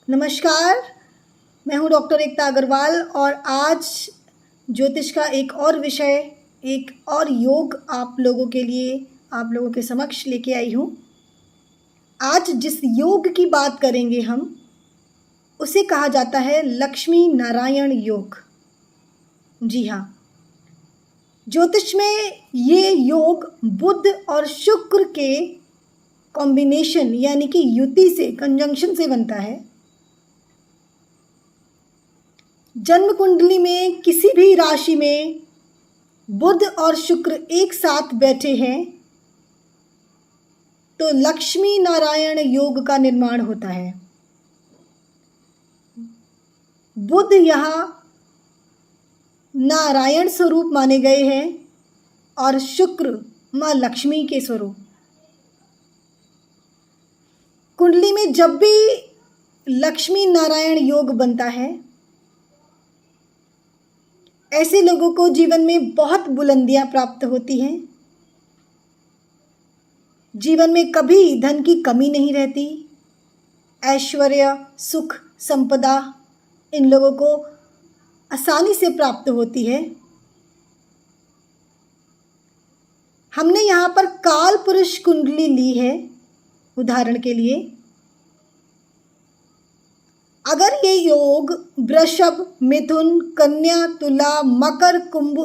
नमस्कार, मैं हूँ डॉक्टर एकता अग्रवाल और आज ज्योतिष का एक और विषय, एक और योग आप लोगों के लिए, आप लोगों के समक्ष लेके आई हूँ। आज जिस योग की बात करेंगे हम, उसे कहा जाता है लक्ष्मी नारायण योग। जी हाँ, ज्योतिष में ये योग बुध और शुक्र के कॉम्बिनेशन यानी कि युति से, कंजंक्शन से बनता है। जन्म कुंडली में किसी भी राशि में बुध और शुक्र एक साथ बैठे हैं तो लक्ष्मी नारायण योग का निर्माण होता है। बुध यहाँ नारायण स्वरूप माने गए हैं और शुक्र माँ लक्ष्मी के स्वरूप। कुंडली में जब भी लक्ष्मी नारायण योग बनता है, ऐसे लोगों को जीवन में बहुत बुलंदियां प्राप्त होती हैं। जीवन में कभी धन की कमी नहीं रहती। ऐश्वर्य, सुख, संपदा इन लोगों को आसानी से प्राप्त होती है। हमने यहाँ पर काल पुरुष कुंडली ली है उदाहरण के लिए। अगर ये योग वृषभ, मिथुन, कन्या, तुला, मकर, कुंभ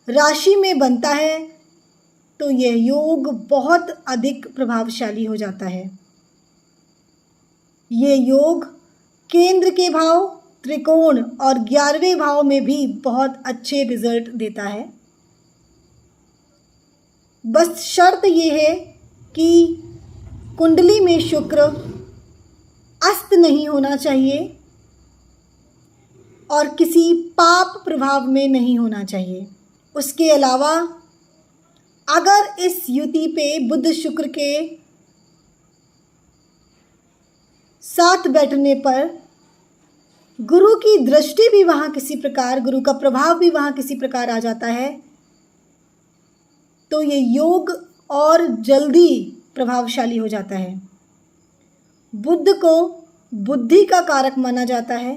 राशि में बनता है तो यह योग बहुत अधिक प्रभावशाली हो जाता है। ये योग केंद्र के भाव, त्रिकोण और 11वें भाव में भी बहुत अच्छे रिजल्ट देता है। बस शर्त ये है कि कुंडली में शुक्र अस्त नहीं होना चाहिए और किसी पाप प्रभाव में नहीं होना चाहिए। उसके अलावा अगर इस युति पे बुध शुक्र के साथ बैठने पर गुरु की दृष्टि भी वहाँ किसी प्रकार, गुरु का प्रभाव भी वहाँ किसी प्रकार आ जाता है तो ये योग और जल्दी प्रभावशाली हो जाता है। बुध को बुद्धि का कारक माना जाता है,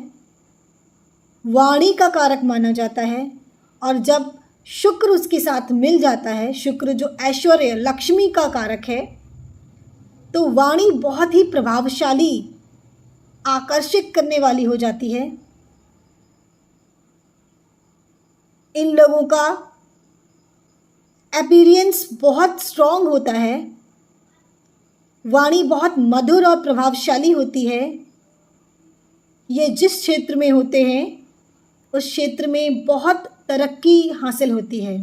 वाणी का कारक माना जाता है और जब शुक्र उसके साथ मिल जाता है, शुक्र जो ऐश्वर्य, लक्ष्मी का कारक है, तो वाणी बहुत ही प्रभावशाली, आकर्षित करने वाली हो जाती है। इन लोगों का अपीयरेंस बहुत स्ट्रॉन्ग होता है, वाणी बहुत मधुर और प्रभावशाली होती है। ये जिस क्षेत्र में होते हैं उस क्षेत्र में बहुत तरक्की हासिल होती है।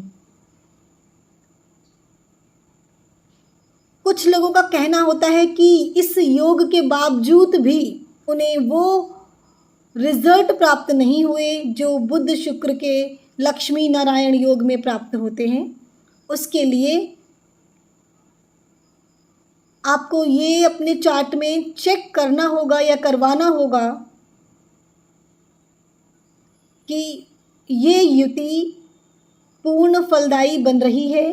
कुछ लोगों का कहना होता है कि इस योग के बावजूद भी उन्हें वो रिजल्ट प्राप्त नहीं हुए जो बुध शुक्र के लक्ष्मी नारायण योग में प्राप्त होते हैं। उसके लिए आपको ये अपने चार्ट में चेक करना होगा या करवाना होगा कि ये युति पूर्ण फलदायी बन रही है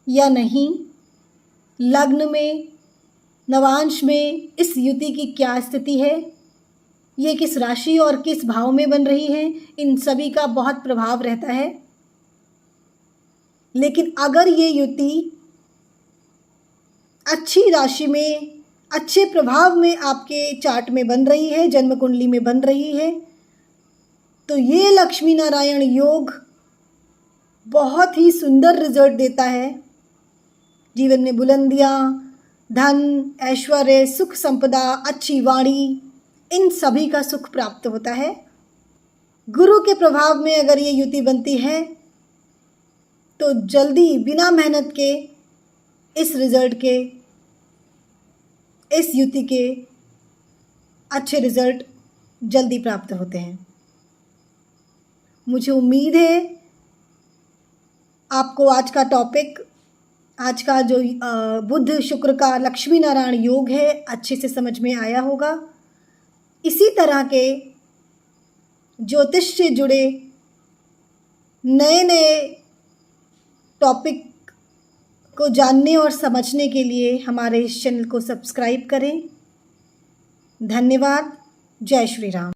या नहीं। लग्न में, नवांश में इस युति की क्या स्थिति है, ये किस राशि और किस भाव में बन रही है, इन सभी का बहुत प्रभाव रहता है। लेकिन अगर ये युति अच्छी राशि में, अच्छे प्रभाव में आपके चार्ट में बन रही है, जन्म कुंडली में बन रही है, तो ये लक्ष्मी नारायण योग बहुत ही सुंदर रिजल्ट देता है। जीवन में बुलंदियाँ, धन, ऐश्वर्य, सुख, संपदा, अच्छी वाणी, इन सभी का सुख प्राप्त होता है। गुरु के प्रभाव में अगर ये युति बनती है तो जल्दी, बिना मेहनत के, इस रिजल्ट के, इस युति के अच्छे रिजल्ट जल्दी प्राप्त होते हैं। मुझे उम्मीद है आपको आज का टॉपिक, आज का जो बुध शुक्र का लक्ष्मी नारायण योग है, अच्छे से समझ में आया होगा। इसी तरह के ज्योतिष से जुड़े नए नए टॉपिक को जानने और समझने के लिए हमारे इस चैनल को सब्सक्राइब करें धन्यवाद। जय श्री राम।